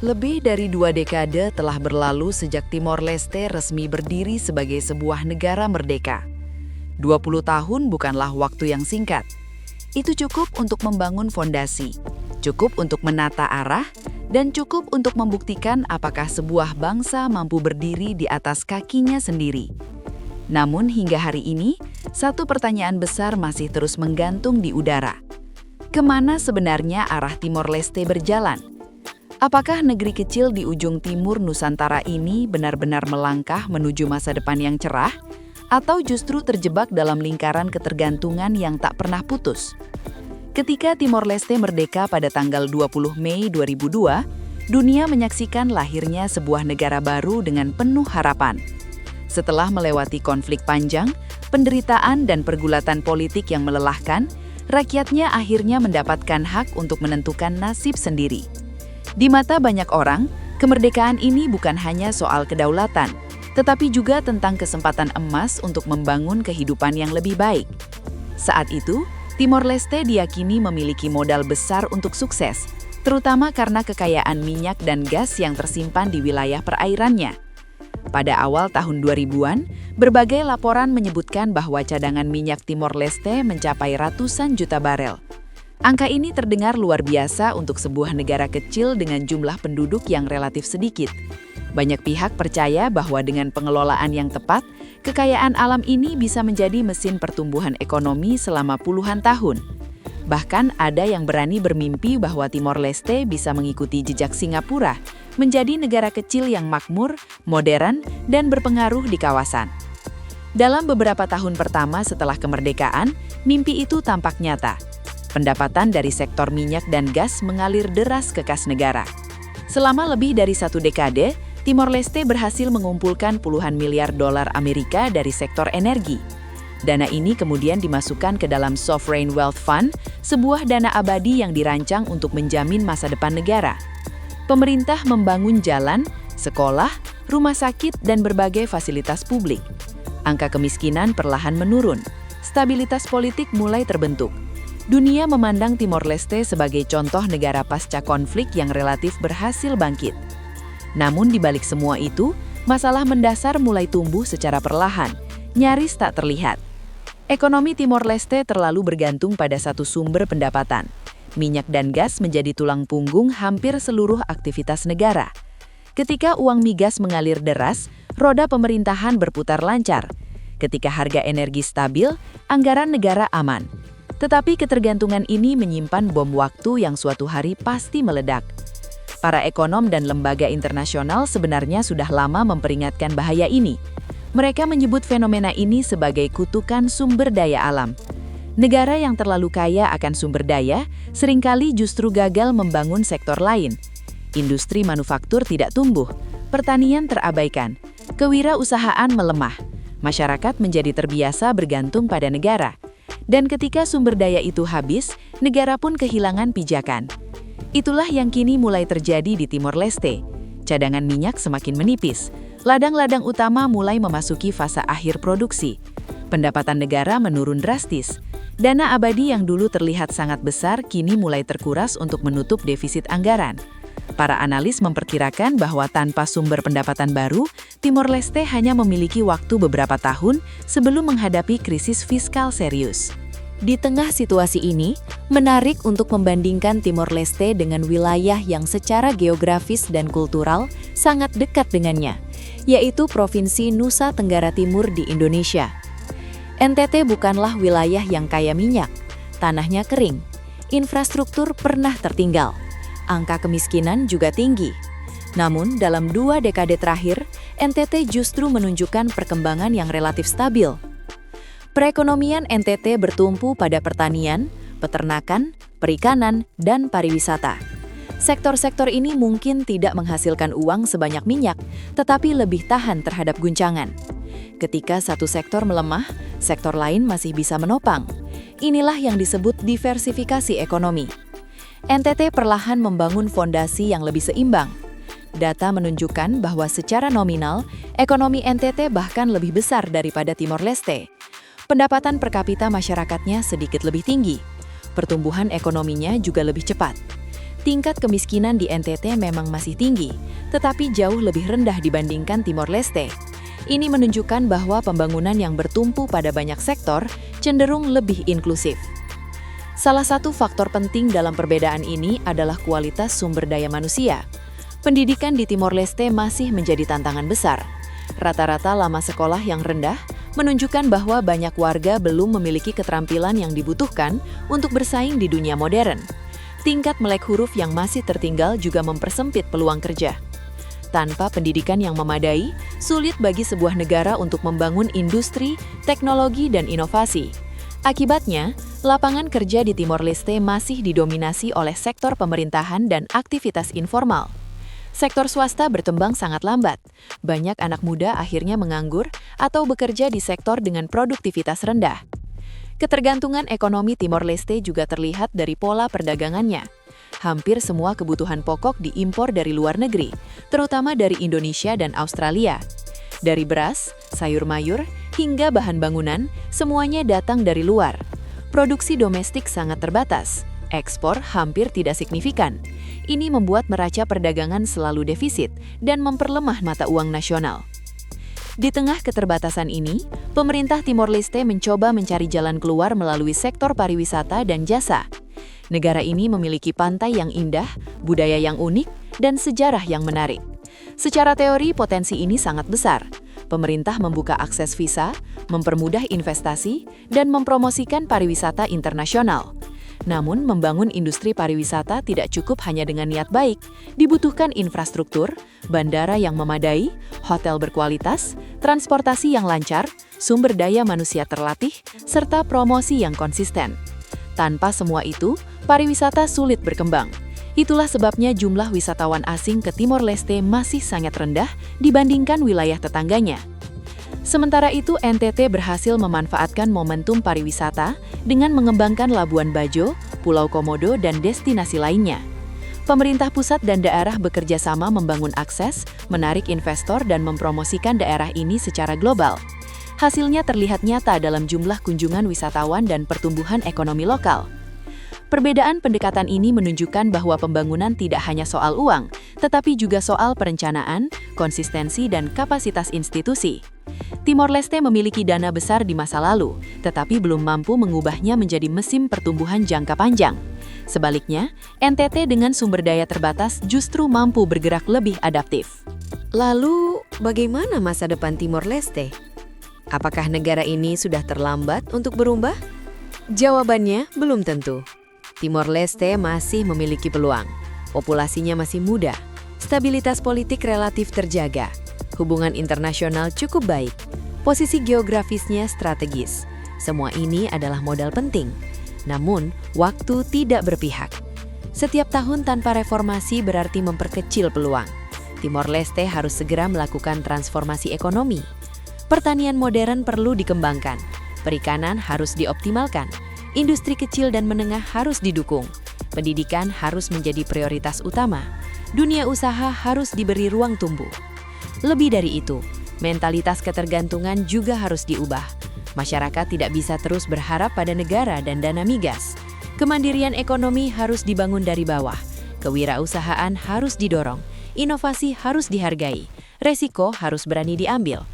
Lebih dari 2 dekade telah berlalu sejak Timor Leste resmi berdiri sebagai sebuah negara merdeka. 20 tahun bukanlah waktu yang singkat. Itu cukup untuk membangun fondasi, cukup untuk menata arah, dan cukup untuk membuktikan apakah sebuah bangsa mampu berdiri di atas kakinya sendiri. Namun hingga hari ini, satu pertanyaan besar masih terus menggantung di udara. Kemana sebenarnya arah Timor Leste berjalan? Apakah negeri kecil di ujung timur Nusantara ini benar-benar melangkah menuju masa depan yang cerah, atau justru terjebak dalam lingkaran ketergantungan yang tak pernah putus? Ketika Timor Leste merdeka pada tanggal 20 Mei 2002, dunia menyaksikan lahirnya sebuah negara baru dengan penuh harapan. Setelah melewati konflik panjang, penderitaan dan pergulatan politik yang melelahkan, rakyatnya akhirnya mendapatkan hak untuk menentukan nasib sendiri. Di mata banyak orang, kemerdekaan ini bukan hanya soal kedaulatan, tetapi juga tentang kesempatan emas untuk membangun kehidupan yang lebih baik. Saat itu, Timor Leste diyakini memiliki modal besar untuk sukses, terutama karena kekayaan minyak dan gas yang tersimpan di wilayah perairannya. Pada awal tahun 2000-an, berbagai laporan menyebutkan bahwa cadangan minyak Timor Leste mencapai ratusan juta barel. Angka ini terdengar luar biasa untuk sebuah negara kecil dengan jumlah penduduk yang relatif sedikit. Banyak pihak percaya bahwa dengan pengelolaan yang tepat, kekayaan alam ini bisa menjadi mesin pertumbuhan ekonomi selama puluhan tahun. Bahkan ada yang berani bermimpi bahwa Timor Leste bisa mengikuti jejak Singapura, menjadi negara kecil yang makmur, modern, dan berpengaruh di kawasan. Dalam beberapa tahun pertama setelah kemerdekaan, mimpi itu tampak nyata. Pendapatan dari sektor minyak dan gas mengalir deras ke kas negara. Selama lebih dari 1 dekade, Timor Leste berhasil mengumpulkan puluhan miliar dolar Amerika dari sektor energi. Dana ini kemudian dimasukkan ke dalam Sovereign Wealth Fund, sebuah dana abadi yang dirancang untuk menjamin masa depan negara. Pemerintah membangun jalan, sekolah, rumah sakit, dan berbagai fasilitas publik. Angka kemiskinan perlahan menurun, stabilitas politik mulai terbentuk. Dunia memandang Timor Leste sebagai contoh negara pasca konflik yang relatif berhasil bangkit. Namun di balik semua itu, masalah mendasar mulai tumbuh secara perlahan, nyaris tak terlihat. Ekonomi Timor Leste terlalu bergantung pada satu sumber pendapatan. Minyak dan gas menjadi tulang punggung hampir seluruh aktivitas negara. Ketika uang migas mengalir deras, roda pemerintahan berputar lancar. Ketika harga energi stabil, anggaran negara aman. Tetapi ketergantungan ini menyimpan bom waktu yang suatu hari pasti meledak. Para ekonom dan lembaga internasional sebenarnya sudah lama memperingatkan bahaya ini. Mereka menyebut fenomena ini sebagai kutukan sumber daya alam. Negara yang terlalu kaya akan sumber daya seringkali justru gagal membangun sektor lain. Industri manufaktur tidak tumbuh, pertanian terabaikan, kewirausahaan melemah, masyarakat menjadi terbiasa bergantung pada negara. Dan ketika sumber daya itu habis, negara pun kehilangan pijakan. Itulah yang kini mulai terjadi di Timor Leste. Cadangan minyak semakin menipis. Ladang-ladang utama mulai memasuki fase akhir produksi. Pendapatan negara menurun drastis. Dana abadi yang dulu terlihat sangat besar kini mulai terkuras untuk menutup defisit anggaran. Para analis memperkirakan bahwa tanpa sumber pendapatan baru, Timor Leste hanya memiliki waktu beberapa tahun sebelum menghadapi krisis fiskal serius. Di tengah situasi ini, menarik untuk membandingkan Timor Leste dengan wilayah yang secara geografis dan kultural sangat dekat dengannya, yaitu Provinsi Nusa Tenggara Timur di Indonesia. NTT bukanlah wilayah yang kaya minyak, tanahnya kering, infrastruktur pernah tertinggal. Angka kemiskinan juga tinggi. Namun, dalam 2 dekade terakhir, NTT justru menunjukkan perkembangan yang relatif stabil. Perekonomian NTT bertumpu pada pertanian, peternakan, perikanan, dan pariwisata. Sektor-sektor ini mungkin tidak menghasilkan uang sebanyak minyak, tetapi lebih tahan terhadap guncangan. Ketika satu sektor melemah, sektor lain masih bisa menopang. Inilah yang disebut diversifikasi ekonomi. NTT perlahan membangun fondasi yang lebih seimbang. Data menunjukkan bahwa secara nominal, ekonomi NTT bahkan lebih besar daripada Timor Leste. Pendapatan per kapita masyarakatnya sedikit lebih tinggi. Pertumbuhan ekonominya juga lebih cepat. Tingkat kemiskinan di NTT memang masih tinggi, tetapi jauh lebih rendah dibandingkan Timor Leste. Ini menunjukkan bahwa pembangunan yang bertumpu pada banyak sektor cenderung lebih inklusif. Salah satu faktor penting dalam perbedaan ini adalah kualitas sumber daya manusia. Pendidikan di Timor Leste masih menjadi tantangan besar. Rata-rata lama sekolah yang rendah menunjukkan bahwa banyak warga belum memiliki keterampilan yang dibutuhkan untuk bersaing di dunia modern. Tingkat melek huruf yang masih tertinggal juga mempersempit peluang kerja. Tanpa pendidikan yang memadai, sulit bagi sebuah negara untuk membangun industri, teknologi, dan inovasi. Akibatnya, lapangan kerja di Timor Leste masih didominasi oleh sektor pemerintahan dan aktivitas informal. Sektor swasta berkembang sangat lambat. Banyak anak muda akhirnya menganggur atau bekerja di sektor dengan produktivitas rendah. Ketergantungan ekonomi Timor Leste juga terlihat dari pola perdagangannya. Hampir semua kebutuhan pokok diimpor dari luar negeri, terutama dari Indonesia dan Australia. Dari beras, sayur mayur, hingga bahan bangunan, semuanya datang dari luar. Produksi domestik sangat terbatas, ekspor hampir tidak signifikan. Ini membuat neraca perdagangan selalu defisit dan memperlemah mata uang nasional. Di tengah keterbatasan ini, pemerintah Timor Leste mencoba mencari jalan keluar melalui sektor pariwisata dan jasa. Negara ini memiliki pantai yang indah, budaya yang unik, dan sejarah yang menarik. Secara teori, potensi ini sangat besar. Pemerintah membuka akses visa, mempermudah investasi, dan mempromosikan pariwisata internasional. Namun, membangun industri pariwisata tidak cukup hanya dengan niat baik. Dibutuhkan infrastruktur, bandara yang memadai, hotel berkualitas, transportasi yang lancar, sumber daya manusia terlatih, serta promosi yang konsisten. Tanpa semua itu, pariwisata sulit berkembang. Itulah sebabnya jumlah wisatawan asing ke Timor Leste masih sangat rendah dibandingkan wilayah tetangganya. Sementara itu, NTT berhasil memanfaatkan momentum pariwisata dengan mengembangkan Labuan Bajo, Pulau Komodo, dan destinasi lainnya. Pemerintah pusat dan daerah bekerja sama membangun akses, menarik investor, dan mempromosikan daerah ini secara global. Hasilnya terlihat nyata dalam jumlah kunjungan wisatawan dan pertumbuhan ekonomi lokal. Perbedaan pendekatan ini menunjukkan bahwa pembangunan tidak hanya soal uang, tetapi juga soal perencanaan, konsistensi, dan kapasitas institusi. Timor Leste memiliki dana besar di masa lalu, tetapi belum mampu mengubahnya menjadi mesin pertumbuhan jangka panjang. Sebaliknya, NTT dengan sumber daya terbatas justru mampu bergerak lebih adaptif. Lalu, bagaimana masa depan Timor Leste? Apakah negara ini sudah terlambat untuk berubah? Jawabannya belum tentu. Timor Leste masih memiliki peluang. Populasinya masih muda, stabilitas politik relatif terjaga, hubungan internasional cukup baik, posisi geografisnya strategis. Semua ini adalah modal penting. Namun, waktu tidak berpihak. Setiap tahun tanpa reformasi berarti memperkecil peluang. Timor Leste harus segera melakukan transformasi ekonomi. Pertanian modern perlu dikembangkan, perikanan harus dioptimalkan, industri kecil dan menengah harus didukung, pendidikan harus menjadi prioritas utama, dunia usaha harus diberi ruang tumbuh. Lebih dari itu, mentalitas ketergantungan juga harus diubah. Masyarakat tidak bisa terus berharap pada negara dan dana migas. Kemandirian ekonomi harus dibangun dari bawah, kewirausahaan harus didorong, inovasi harus dihargai, resiko harus berani diambil.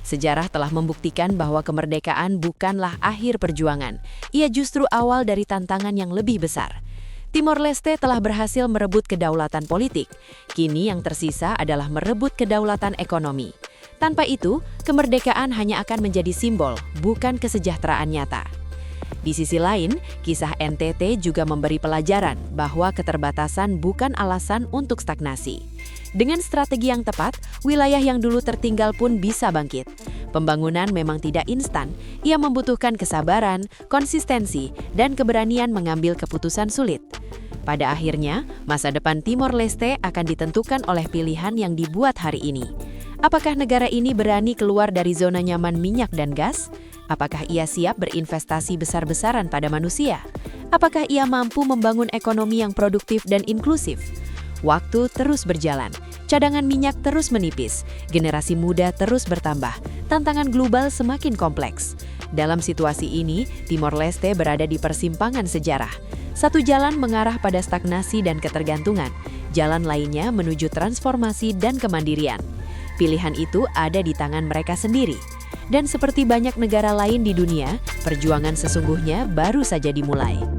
Sejarah telah membuktikan bahwa kemerdekaan bukanlah akhir perjuangan. Ia justru awal dari tantangan yang lebih besar. Timor Leste telah berhasil merebut kedaulatan politik. Kini yang tersisa adalah merebut kedaulatan ekonomi. Tanpa itu, kemerdekaan hanya akan menjadi simbol, bukan kesejahteraan nyata. Di sisi lain, kisah NTT juga memberi pelajaran bahwa keterbatasan bukan alasan untuk stagnasi. Dengan strategi yang tepat, wilayah yang dulu tertinggal pun bisa bangkit. Pembangunan memang tidak instan, ia membutuhkan kesabaran, konsistensi, dan keberanian mengambil keputusan sulit. Pada akhirnya, masa depan Timor Leste akan ditentukan oleh pilihan yang dibuat hari ini. Apakah negara ini berani keluar dari zona nyaman minyak dan gas? Apakah ia siap berinvestasi besar-besaran pada manusia? Apakah ia mampu membangun ekonomi yang produktif dan inklusif? Waktu terus berjalan, cadangan minyak terus menipis, generasi muda terus bertambah, tantangan global semakin kompleks. Dalam situasi ini, Timor Leste berada di persimpangan sejarah. Satu jalan mengarah pada stagnasi dan ketergantungan, jalan lainnya menuju transformasi dan kemandirian. Pilihan itu ada di tangan mereka sendiri. Dan seperti banyak negara lain di dunia, perjuangan sesungguhnya baru saja dimulai.